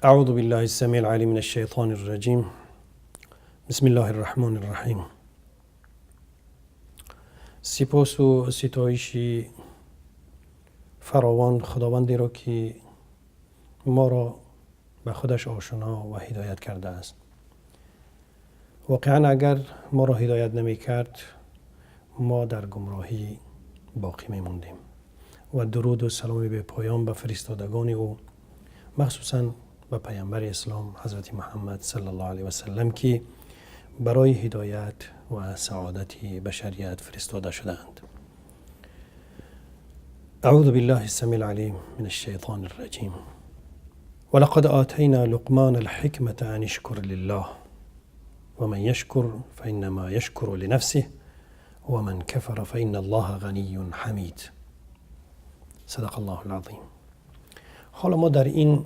اعوذ بالله السمیع العلیم من الشیطان الرجیم. بسم الله الرحمن الرحیم. سپاس و ستایشی فراوان خداوندی را که ما را به خودش آشنا و هدایت کرده است. واقعا اگر ما را هدایت نمی کرد ما در گمراهی باقی می موندیم. و درود و سلام به پایان به فرستادگان او، مخصوصا به پیامبر اسلام حضرت محمد صلی الله علیه و سلم که برای هدایت و سعادت بشریت فرستاده شدند. اعوذ بالله السمیع العلیم من الشیطان الرجیم. ولقد آتینا لقمان الحکمة ان اشکر لله ومن یشکر فانما یشکر لنفسه ومن کفر فان الله غنی حمید. صدق الله العظیم. حالا ما در این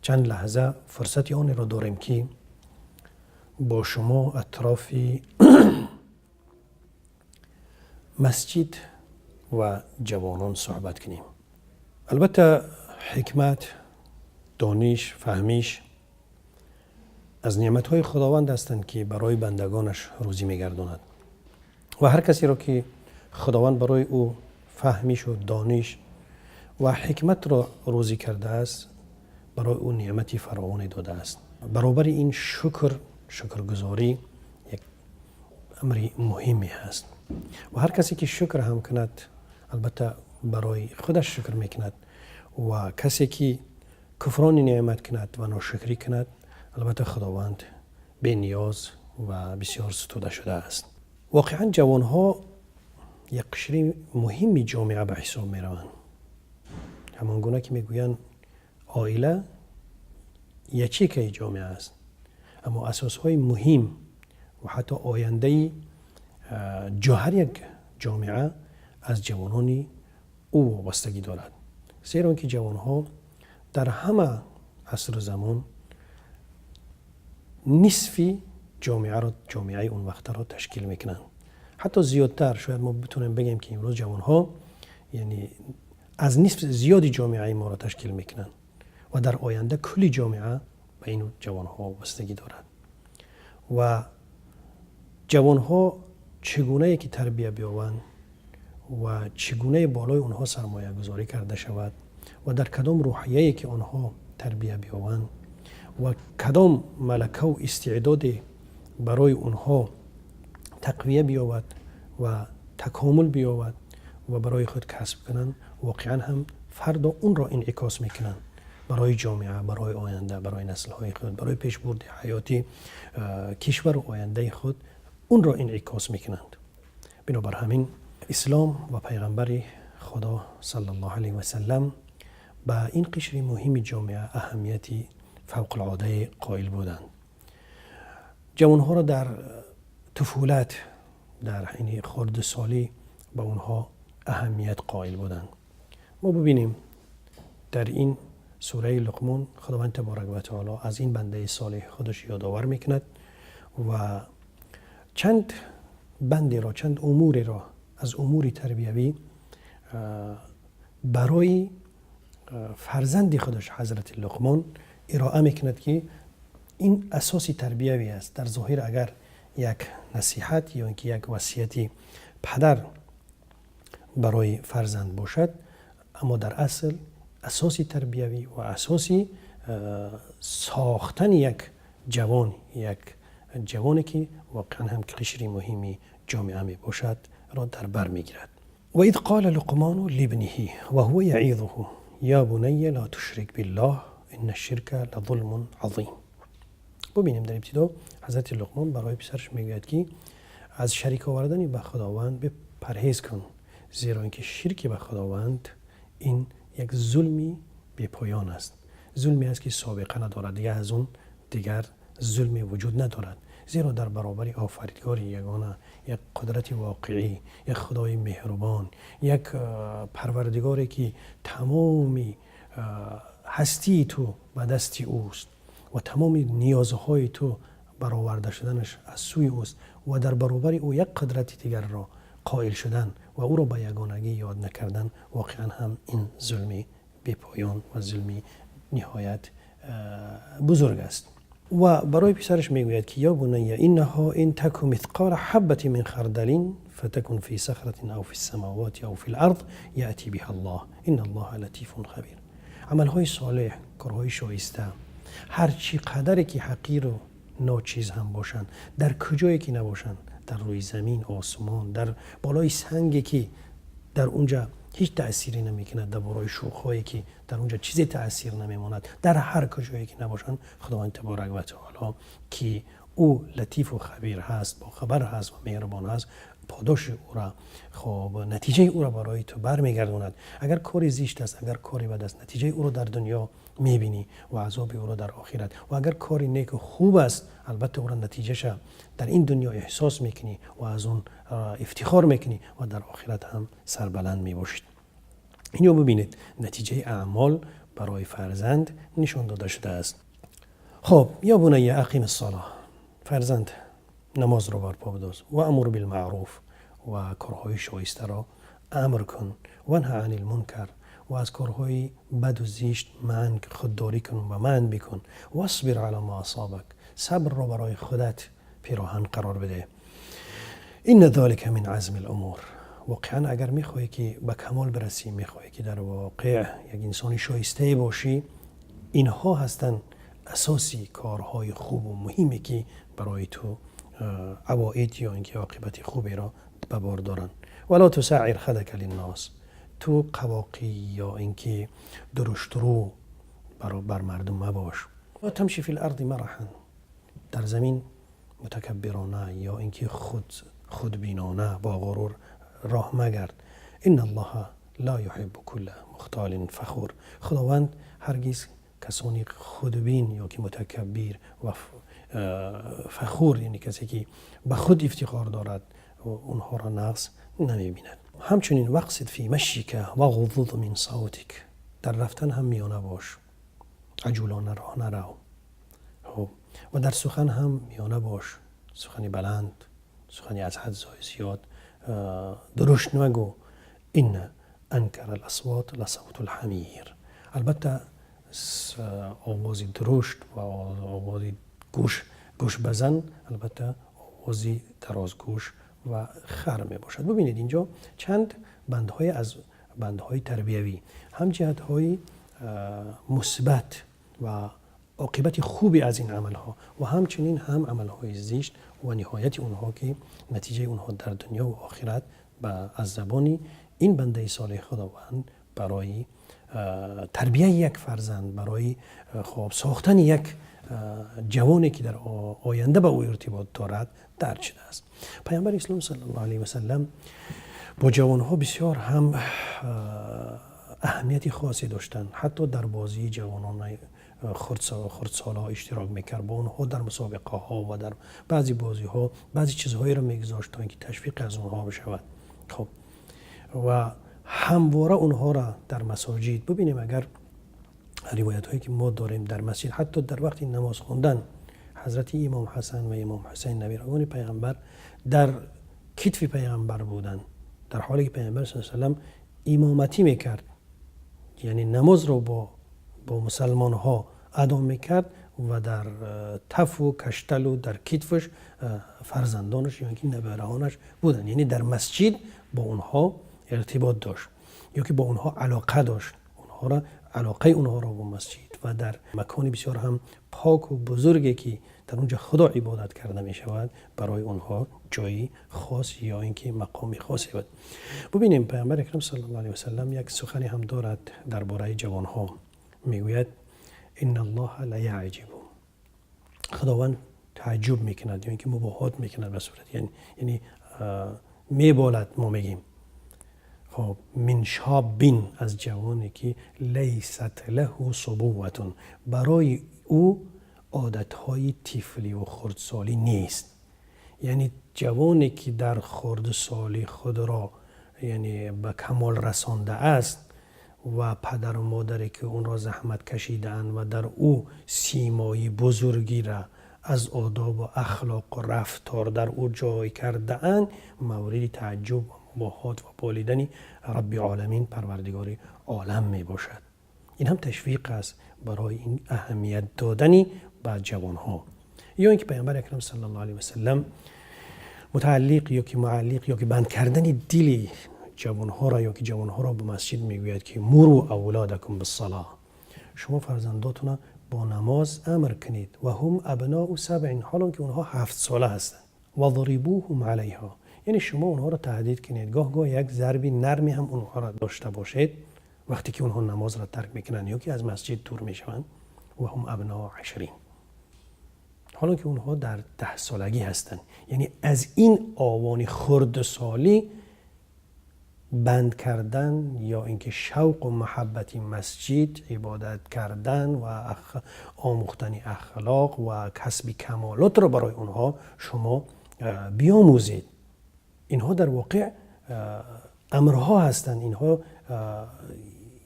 چند لحظه فرصتی آن را داریم که با شما اطراف مسجد و جوانان صحبت کنیم. البته حکمت، دانش، فهمیش از نعمتهای خداوند هستند که برای بندگانش روزی میگرداند و هر کسی را که خداوند برای او فهمیش و دانش و حکمت را روزی کرده است برای او نعمتی فراوانی داده است. برابر این شکرگزاری یک امری مهمی هست و هر کسی که شکر هم کند البته برای خودش شکر میکند و کسی که کفران نعمت کند و ناشکری کند البته خداوند به نیاز و بسیار ستوده شده است. واقعا جوانها یک قشر مهمی جامعه به حساب می روند. همان گونه که میگویند عائله یچیکه جامعه است، اما اساسهای مهم و حتی آینده جوهر یک جامعه از جوانان او وابستگی دارد. زیرا که جوانها در همه عصر و زمان نصفی جامعه اون وقت را تشکیل میکنند. حتی زیادتر شاید ما بتونیم بگیم که امروز جوانها یعنی از نصف زیادی جامعه ما را تشکیل میکنند و در آینده کلی جامعه به این جوانها وابستگی دارد. و جوانها چگونه که تربیت بیابند و چگونه بالای اونها سرمایه گذاری کرده شود و در کدام روحیه‌ای که آنها تربیت بیابند و کدام ملکه و استعداد برای اونها تقویه بیابد و تکامل بیابد و برای خود کسب کنند، واقعا هم فردا اون را انعکاس میکنند برای جامعه، برای آینده، برای نسل‌های خود، برای پیشبرد حیاتی کشور و آینده خود اون را انعکاس میکنند. بنابر همین اسلام و پیغمبر خدا صلی الله علیه و سلم به این قشر مهم جامعه اهمیتی فوق العاده قائل بودند. جوانها را در طفولت، در حین خردسالی به اونها اهمیت قائل بودند. ما ببینیم در این سوره لقمان خداوند تبارک و تعالی از این بنده صالح خودش یادآور میکند و چند بندی را، چند اموری را از امور تربیوی برای فرزند خودش حضرت لقمان ارائه میکند که این اساسی تربیوی است. در ظاهر اگر یک نصیحت یا اینکه یک وصیتی پدر برای فرزند باشد، اما در اصل اساسی تربیوی و اساسی ساختن یک جوانی که واقعا هم قشری مهمی جامعه می باشد را در بر می گیرد. و اذ قال لقمان لابنه و هو یعظه یا بنی لا تشرک بالله ان الشرک لظلم عظیم. ببینیم در ابتدا حضرت لقمان برای پسرش میگوید که از شریک آوردن به خداوند به پرهیز کن، زیرا اینکه شرک به خداوند این یک ظلمی بی پایان است. ظلمی است که سابقه ندارد، دیگه از اون دیگر ظلمی وجود ندارد. زیرا در برابر آفریدگار یگانه، یک قدرت واقعی، یک خدای مهربان، یک پروردگاری که تمامی هستی تو به دست اوست و تمام نیازهای تو برآورده شدنش از سوی اوست و در برابر او یک قدرت دیگر را قائل شدن و او را به یگانگی یاد نکردن، واقعا هم این ظلمی بی پایان و ظلمی نهایت بزرگ است. و برای پسرش میگوید که یا بنی انها ان تک مثقال حبة من خردل فتكن في صخرة او في السماوات او في الارض یأتی بها الله ان الله لطیف خبیر. عملهای صالح، کارهای شایسته، هر چی قدری که حقیر و ناچیز هم باشن، در کجایی که نباشن، در روی زمین، آسمان، در بالای سنگی که در اونجا هیچ تأثیری نمیکند، در بالای شوخهایی که در اونجا چیزی تأثیر نمیماند، در هر کجایی که نباشن، خداوند تبارک و تعالی که او لطیف و خبیر هست، با خبر هست و مهربان هست، پاداش او را، خب نتیجه او را برای تو برمیگرداند. اگر کاری زشت است، اگر کاری بد است، نتیجه او را در دنیا میبینی و عذاب او را در آخرت. و اگر کاری نیک و خوب است، البته او را نتیجهش در این دنیا احساس میکنی و از اون افتخار میکنی و در آخرت هم سربلند میباشید. اینو ببینید، نتیجه اعمال برای فرزند نشان داده شده است. خب یا بنی اقیم الصلاه، فرزند نماز رو برپا بدار و امر بالمعروف و کارهای شایسته را امر کن و نهی عن المنکر و از کارهای بد و زشت خودداری کن و منع بکن و اصبر علی ما اصابک، صبر را برای خودت پیراهن قرار بده. این ذلک من عزم الامور. واقعا اگر میخوای که به کمال برسی، میخوای که در واقع یک انسان شایسته باشی، اینها هستن اساسی کارهای خوب و مهمی که برای تو عواید یا اینکه عاقبت خوبی را به بار دارن. ولا تسعر خدک للناس، تو قواقی یا اینکه درشترو بر مردم مباش. و تمشی فی الارض مرحا، در زمین متکبرانه یا اینکه خودبینانه با غرور راه مگرد. ان الله لا يحب كل مختال فخور، خداوند هرگز کسانی خودبین یا که متکبر و فخور، یعنی کسی که به خود افتخار دارد و اونها را نقص نمیبیند. همچنین وقصد فی مشیک و غضض من صوتک، در رفتن هم میانه باش، عجولانه راه نرو و در سخن هم میانه باش، سخنی بلند، سخنی از حد زیاد درشت نگو. این انکر الاصوات لصوت الحمیر، البته آوازی درشت و آوازی گوش بزن البته آوازی درازگوش و خر می باشد. ببینید اینجا چند بندهای از بندهای تربیوی، هم جهتهای مثبت و عاقبت خوبی از این عملها و همچنین هم عملهای زشت و نهایت اونها که نتیجه اونها در دنیا و آخرت از زبانی این بنده صالح خداوند برای تربیه یک فرزند، برای خواب ساختن یک جوانی که در آینده به او ارتباط دارد درج شده است. پیامبر اسلام صلی الله علیه و سلم با جوانها بسیار هم اهمیت خاصی داشتند. حتی در بازی جوانان خردسال‌ها اشتراک میکرد، با اونها در مسابقه ها و در بعضی بازی ها بعضی چیزهایی را میگذاشت تا اینکه تشویق از اونها بشود. خب و همواره اونها را در مساجد ببینیم. اگر روایت هایی که ما داریم در مسجد، حتی در وقت نماز خواندن، حضرت امام حسن و امام حسین نویران پیامبر در کتف پیامبر بودند، در حالی که پیامبر صلی الله علیه و سلم امامتی میکرد، یعنی نماز رو با مسلمان ها ادا میکرد و در تف و کشتل و در کتفش فرزندانش یا اینکه نوه‌هایش بودن، یعنی در مسجد با اونها ارتباط داشت یا که با اونها علاقه داشت، علاقه اونها را با مسجد و در مکانی بسیار هم پاک و بزرگی که در اونجا خدا عبادت کرده می شود برای اونها جایی خاص یا اینکه مقامی خاصی بود. ببینیم پیامبر اکرم صلی الله علیه و سلم یک سخنی هم دارد درباره جوانها، میگوید ان الله لا یعجب، خداوند تعجب میکند یا اینکه مباهات میکند به صورت یعنی میبالد، ما میگیم خب من شابین، از جوانی که لیست له صبوة، برای او عادتهای طفلی و خردسالی نیست. یعنی جوانی که در خردسالی خود را یعنی به کمال رسانده است و پدر و مادری که اون را زحمت کشیدن و در او سیمایی بزرگی را از آداب و اخلاق و رفتار در او جای کرده اند، مورد تعجب و مباهات و بالیدن رب العالمین پروردگار عالم می باشد. این هم تشویق است برای این اهمیت دادنی به جوانها. یا اینکه پیامبر اکرم صلی الله علیه و سلم متعلق یا که معلق یا که بند کردن دل جوانها را یا که جوانها را به مسجد میگوید که مروا اولادکم بالصلاه، شما فرزنداتون با نماز امر کنید و هم ابناء 7، حالا که اونها 7 ساله هستند، و ضربوهم علیها، یعنی شما اونها را تهدید کنید، گاه یک ضربی نرمی هم اونها را داشته باشید وقتی که اونها نماز را ترک میکنن یا که از مسجد دور میشوند. و هم ابناء 10، حالا که اونها در 10 سالگی هستند، یعنی از این آوان خردسالی بند کردن یا اینکه شوق و محبت مسجد، عبادت کردن و آموختن اخلاق و کسب کمالات را برای اونها شما بیاموزید. اینها در واقع امرها هستند، اینها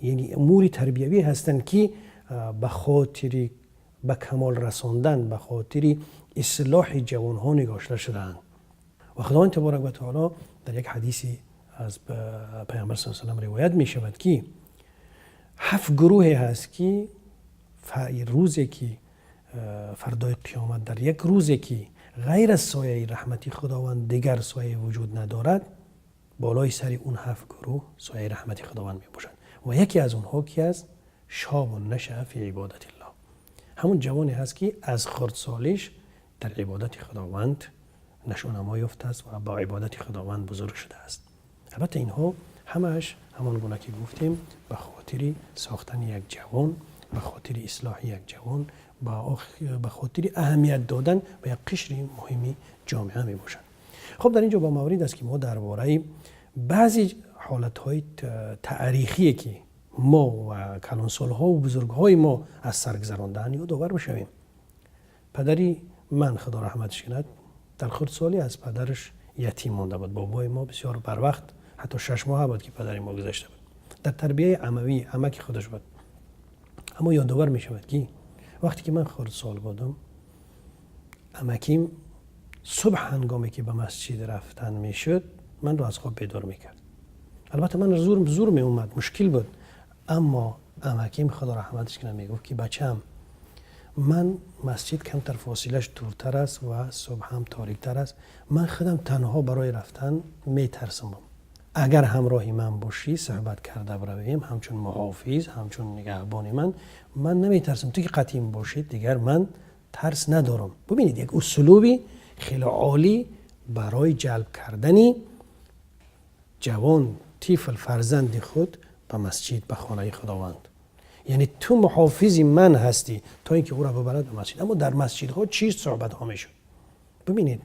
یعنی امور تربیوی هستند که به خاطر به کمال رساندن، به خاطر اصلاح جوانها نگاشته شدند. و خداوند تبارک و تعالی در یک حدیثی از پیامبر صلی الله علیه و سلم روایت می شود که 7 گروه هست که روزی که فردای قیامت، در یک روزی که غیر از سایه رحمتی خداوند دیگر سایه وجود ندارد، بالای سر اون 7 گروه سایه رحمتی خداوند می باشد. و یکی از اونها که از شاب نشأ فی عبادت الله، همون جوانی هست که از خردسالیش در عبادت خداوند نشو و نما یافته است و با عبادت خداوند بزرگ شده است. البته اینها همش همان گونه که گفتیم به خاطر ساختن یک جوان، به خاطر اصلاح یک جوان، به خاطر اهمیت دادن به یک قشر مهمی جامعه می باشند. خب در اینجا با مورد است که ما درباره بعضی حالتهای تاریخی که ما و کلانسالها و بزرگهای ما از سر گذراندن یادآور بشویم. پدری من خدا رحمتش کند در خردسالی از پدرش یتیم مانده بود. بابای ما بسیار بر وقت، حتی 6 ماه بود که پدر ما گذشته بود، در تربیه عموی عمک خودش بود. اما یادآور می شود که وقتی که من خردسال بودم، عمکیم صبح هنگامی که به مسجد رفتن می شد من رو از خواب بیدار می کرد. البته من زور می اومد، مشکل بود، اما عمکیم خدا رحمتش کنه می گفت که بچه‌م، من مسجد کمتر فاصلش دورتر است و صبح هم تاریک تر است، من خودم تنها برای رفتن می ترسم. اگر همراهی من باشی صحبت کرده برویم، همچون محافظ، همچون نگهبان من نمی ترسم. تو که قطیم باشی دیگر من ترس ندارم. ببینید یک اسلوبی خیلی عالی برای جلب کردنی جوان طفل فرزند خود به مسجد، به خانه خداوند. یعنی تو محافظ من هستی تا اینکه او را ببرد به مسجد. اما در مسجدها چی صحبت ها میشد؟ ببینید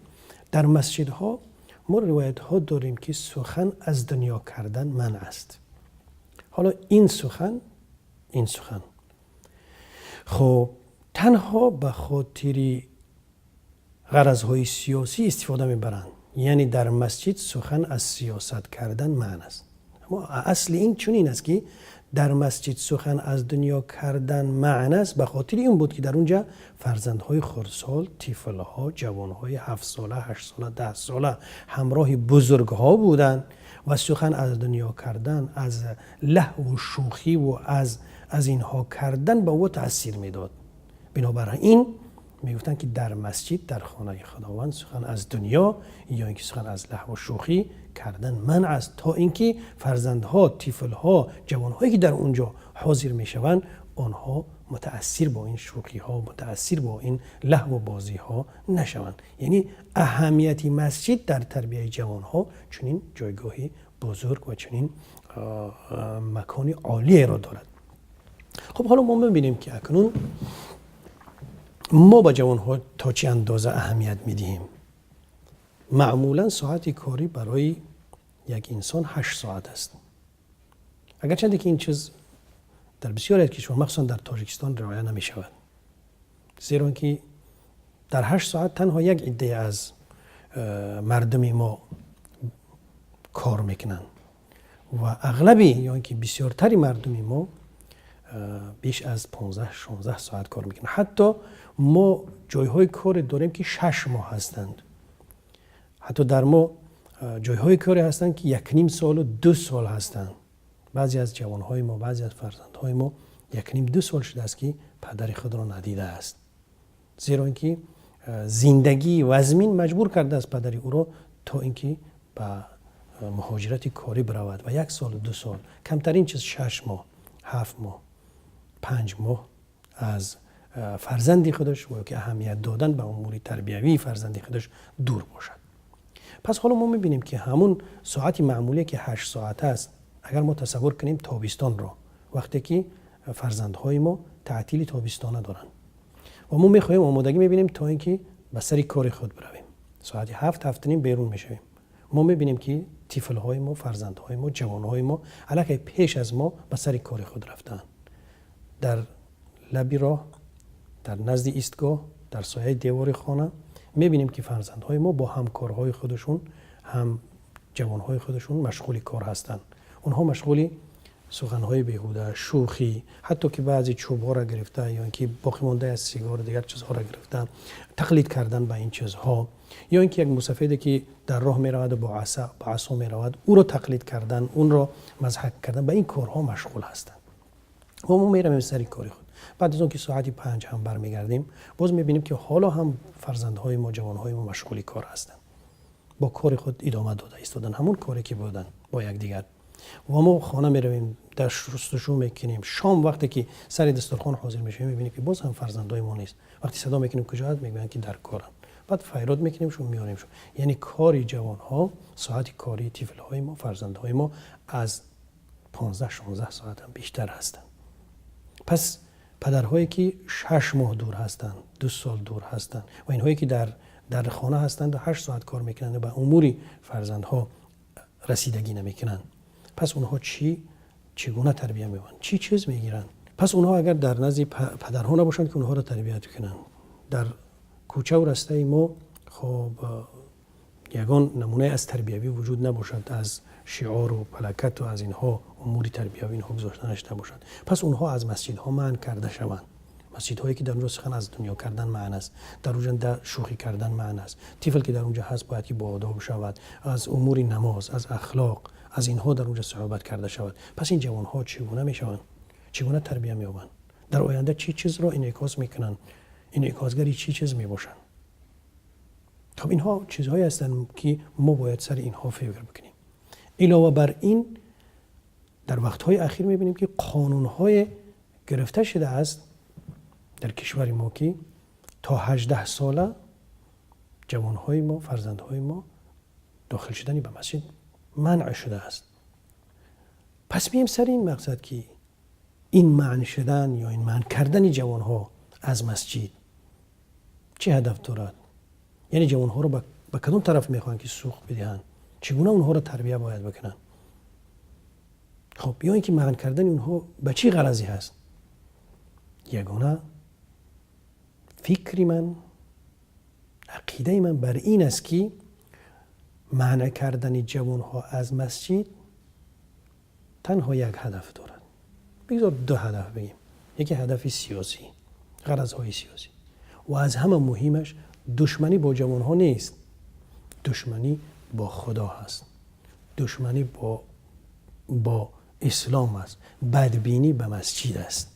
در مسجدها ما روایت ها داریم که سخن از دنیا کردن منع است. حالا این سخن خب تنها به خاطر غرضهای سیاسی استفاده میبرند. یعنی در مسجد سخن از سیاست کردن منع است. اما اصل این چنین است که در مسجد سخن از دنیا کردن معنی است به خاطر این بود که در اونجا فرزندهای خردسال، طفلها، جوانهای 7 ساله، 8 ساله، 10 ساله همراه بزرگها بودند و سخن از دنیا کردن، از لهو و شوخی و از اینها کردن به او تأثیر میداد. بنابراین میگفتن که در مسجد، در خانه خداوند سخن از دنیا یا اینکه سخن از لهو و شوخی کردن منع است، تا اینکه فرزندها، طفلها، جوانهایی که در اونجا حاضر میشوند آنها متأثر با این شوخی ها، متأثر با این لهو و بازی ها نشوند. یعنی اهمیت مسجد در تربیت جوانها چنین جایگاهی بزرگ و چنین مکانی عالی را دارد. خب حالا ما ببینیم که اکنون ما با جوانها تا چه اندازه اهمیت میدیم. معمولا ساعت کاری برای یک انسان 8 ساعت است. اگرچه که این چیز در بسیاری از کشورها مخصوصا در تاجیکستان رعایت نمی شود، زیرا که در 8 ساعت تنها یک عده از مردم ما کار میکنن و اغلبی یا اینکه بسیارتری مردم ما بیش از 15-16 ساعت کار میکنن. حتی ما جایهای کار داریم که 6 ماه هستند. حتی در ما جایهای کاری هستند که 1.5 سال و 2 سال هستند. بعضی از جوانهای ما، بعضی از فرزندهای ما 1.5-2 سال شده است که پدر خود را ندیده است. زیرا اینکه زندگی وزمین مجبور کرده است پدری او را تا اینکه به مهاجرت کاری برود و 1 سال 2 سال کمترین چیز 6 ماه 7 ماه 5 ماه از فرزندی خودش و که اهمیت دادن به امور تربیوی فرزندی خودش دور باشد. پس حالا ما میبینیم که همون ساعت معمولی که 8 ساعت است، اگر ما تصور کنیم تابستان را، وقتی که فرزندهای ما تعطیل تابستانه دارند و ما میخواهیم آمادگی میبینیم تا اینکه به سر کار خود برویم، ساعت 7 نیم بیرون میشویم، ما میبینیم که طفلهای ما، فرزندهای ما، جوانهای ما علاقه پیش از ما به سر کار خود رفتن. در لبی راه، در نزد ایستگاه، در سایه دیوار خانه میبینیم که فرزندهای ما با همکارهای خودشون، هم جوانهای خودشون مشغول کار هستند. اونها مشغول سخنهای بیهوده، شوخی، حتی که بعضی چوب‌ها را گرفته یا اینکه باقی مانده از سیگار دیگر چیزها را گرفتن، تقلید کردن به این چیزها، یا اینکه یک مسافری که در راه میرود و با عصا میرود او را تقلید کردن، اون را مضحک کردن، به این کارها مشغول هستند. و ما میریم سر کار خود. بعد از اون که ساعت 5 هم برمیگردیم، باز میبینیم که حالا هم فرزندهای ما، جوانهای ما مشغول کار هستند، با کار خود ادامه داده ایستادن، همون کاری که بودن با یکدیگر. و ما خانه میرویم، در شستشو میکنیم، شام وقتی که سر دسترخوان حاضر میشیم میبینیم که باز هم فرزندای ما نیست. وقتی صدا میکنیم کجا هست، میگن که در کارن. بعد فریاد میکنیم شو میاریم شو. یعنی کاری جوان ها، ساعت کاری طفل های ما، فرزندهای ما از 15-16 ساعت هم بیشتر هستند. پس پدرهایی که 6 ماه دور هستند، 2 سال دور هستند و اینهایی که در خانه هستند و 8 ساعت کار میکنند و به امور فرزندها رسیدگی نمیکنند، پس اونها چگونه تربیت میکنند؟ چی چیز میگیرند؟ پس اونها اگر در نزد پدرها نباشند که اونها را تربیت کنند، در کوچه و رسته ما خب یگان نمونه از تربیوی وجود نباشد، از شعار و پلکت و از اینها امور تربیوی اینها گذاشتنش نباشد، پس اونها از مسجدها منع کرده شوند. مسجدهایی که در اونجا سخن از دنیا کردن معنی است، در اونجا شوخی کردن معنی است. طفل که در اونجا هست باید که با آداب شود، از امور نماز، از اخلاق، از اینها در اونجا صحبت کرده شود. پس این جوانها چگونه میشوند؟ چگونه تربیت مییابند؟ در آینده چی چیز را انعکاس میکنند؟ انعکاسگری چی چیز میباشند؟ خب اینها چیزهایی هستند که ما باید سر اینها فکر بکنیم. علاوه بر این، در وقتهای اخیر میبینیم که قانونهای گرفته شده است در کشور ما که تا 18 ساله جوانهای ما، فرزندهای ما داخل شدنی به مسجد منع شده است. پس مییم سر این مقصد که این منع شدن یا این منع کردن جوانها از مسجد چه هدف دارد؟ یعنی جوانها رو به کدام طرف میخوان که سوق بدهند؟ چگونه اونها رو تربیت باید بکنن؟ خب یا اینکه منع کردن اونها به چی غرضی هست؟ یگانه فکری من، عقیده من بر این است که منع کردن جوانها از مسجد تنها یک هدف دارد. بگذار 2 هدف بگیم. یکی هدف سیاسی، غرضهای سیاسی، و از همه مهمش دشمنی با جوانها نیست، دشمنی با خدا هست، دشمنی با اسلام است، بدبینی به مسجد است.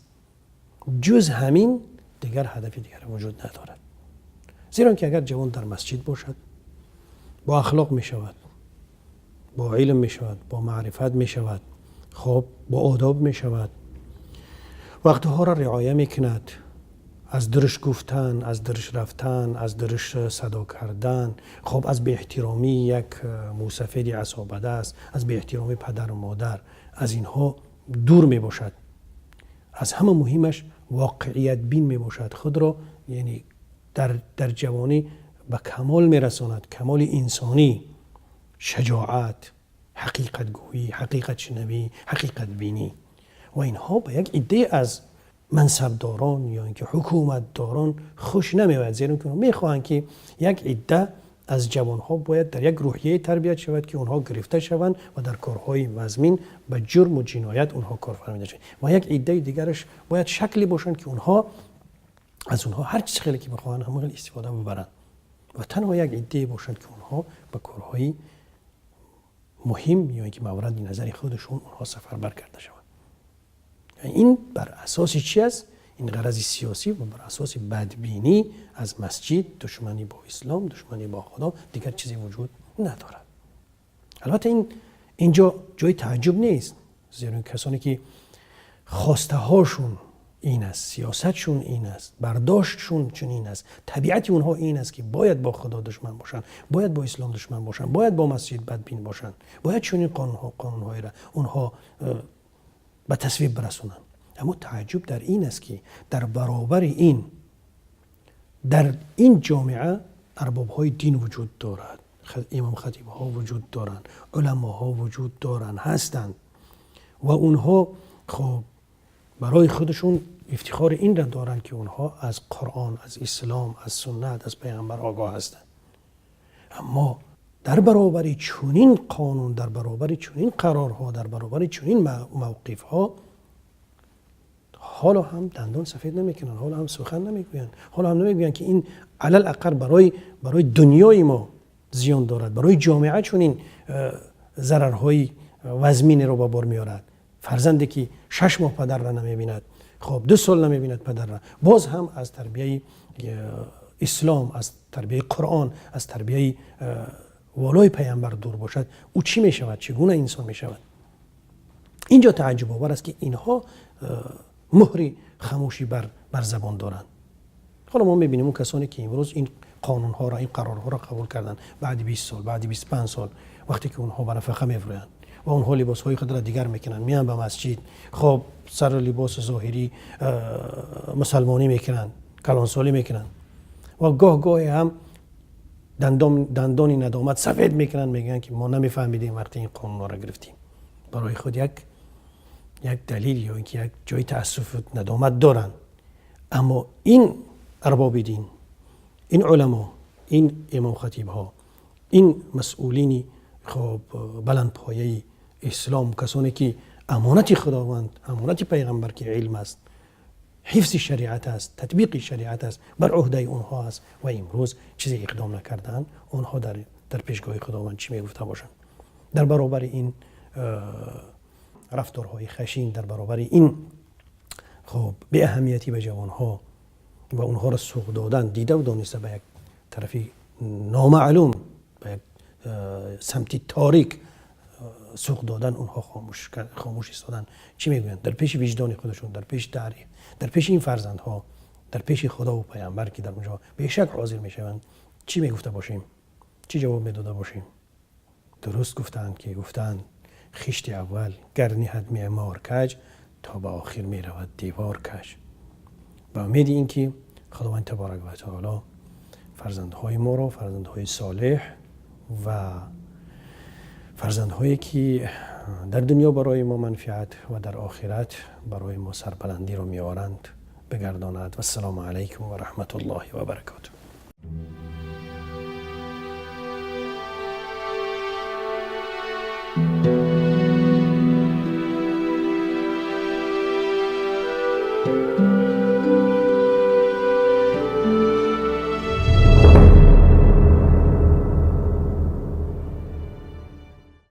جز همین دیگر هدف دیگر وجود ندارد. زیرا که اگر جوان در مسجد باشد، با اخلاق می شود، با علم می شود، با معرفت می شود، خب با آداب می شود، وقتها را رعایت می کند، از درش گفتن، از درش رفتن، از درش صدا کردن، خب از بی احترامی یک موسفید عصابده است، از بی احترامی پدر و مادر، از اینها دور می باشد. از همه مهمش واقعیت بین می باشد، خود را یعنی در جوانی به کمال می رساند، کمال انسانی، شجاعت، حقیقت گویی، حقیقت شنوی، حقیقت بینی. و اینها به یک عده از منصبداران یا اینکه حکومتداران خوش نمیاد، زیرا که میخواهند که یک عده از جوانها باید در یک روحیه تربیت شود که اونها گرفته شوند و در کارهای مزمن به جرم و جنایت اونها کار فرمیده شوند، و یک عده دیگرش باید شکلی باشند که اونها از اونها هر چیز خیلی که بخواهند همون استفاده ببرند، و تنها یک عده باشند که اونها به کارهای مهم یا اینکه مورد نظر خودشون اونها سفربر کرده شوند. این بر اساس چی است؟ این غرض سیاسی و بر اساس بدبینی از مسجد، دشمنی با اسلام، دشمنی با خدا، دیگر چیزی وجود ندارد. البته اینجا جای تعجب نیست، زیرا کسانی که خواسته هاشون این است، سیاستشون این است، برداشتشون چنین است، طبیعت اونها این است که باید با خدا دشمن باشن، باید با اسلام دشمن باشن، باید با مسجد بدبین باشن، باید چنین قانونهایی را اونها به تصویب برسونن. اما تعجب در این است که در برابر این، در این جامعه ارباب‌های دین وجود دارد، امام خطیب ها وجود دارند، علما ها وجود دارند، هستند و اونها خب برای خودشون افتخار این را دارند که اونها از قرآن، از اسلام، از سنت، از پیغمبر آگاه هستند. اما در برابر چنین قانون، در برابر چنین قرارها، در برابر چنین موقفها، حالا هم دندان سفید نمیکنن، حالا هم سخن نمیگوین، حالا هم نمیگوین که این علل اقل برای دنیای ما زیان دارد، برای جامعه چنین ضررهای وزمین رو با بار میارد. فرزندی که 6 ماه پدر را نمیبیند، خب 2 سال نمیبیند پدر را، باز هم از تربیه اسلام، از تربیه قرآن، از تربیه والای پیامبر دور باشد، او چی میشود؟ چگونه انسان میشود؟ اینجا تعجب آور است که اینها مهری خاموشی بر زبان دارند. حالا ما میبینیم اون کسانی که امروز این قانون ها را، این قرارها را قبول کردن، بعد 20 سال، بعد 25 سال، وقتی که اونها به نفقه میفرویند و اونها لباس های خود را دیگر میکنن، میان به مسجد، خب سر لباس ظاهری مسلمانی میکنن، کلانسالی میکنن و گاه هم دندانی ندامت سفید میکنن، میگن که ما نمیفهمیدیم وقتی این قانون را گرفتیم. برای خود یک دلیل یا اینکه یک جای تأسف ندامت دارن. اما این ارباب دین، این علما، این امام خطیب ها، این مسئولین خب بلند پایه اسلام، کسانی که امانت خداوند، امانت پیغمبر که علم است، حفظ شریعت است، تطبیق شریعت است، بر عهده اونها است و امروز چیزی اقدام نکردن، اونها در پیشگاه خداوند چی میگفته باشند؟ در برابر این رفتارهای خشین، در برابر این خب به اهمیتی به جوانها و اونها را سوق دادن، دیده و دانسته به یک طرفی نامعلوم، به یک سمتی تاریک سوق دادن، اونها خاموش ایستادن. چی میگویند؟ در پیش وجدان خودشون، در پیش تاریخ، در پیش این فرزندها، در پیش خدا و پیامبر که در اونجا به شک حاضر میشوند، چی میگفته باشیم؟ چی جواب میداده باشیم؟ درست گفتند خشت اول گر نهد معمار کج، تا به آخر می رود دیوار کج. با امید این که خداوند تبارک و تعالی فرزندهای ما را، فرزندهای صالح و فرزندهایی که در دنیا برای ما منفعت و در آخرت برای ما سربلندی را می‌آورند بگرداند. و السلام علیکم و رحمت الله و برکاته.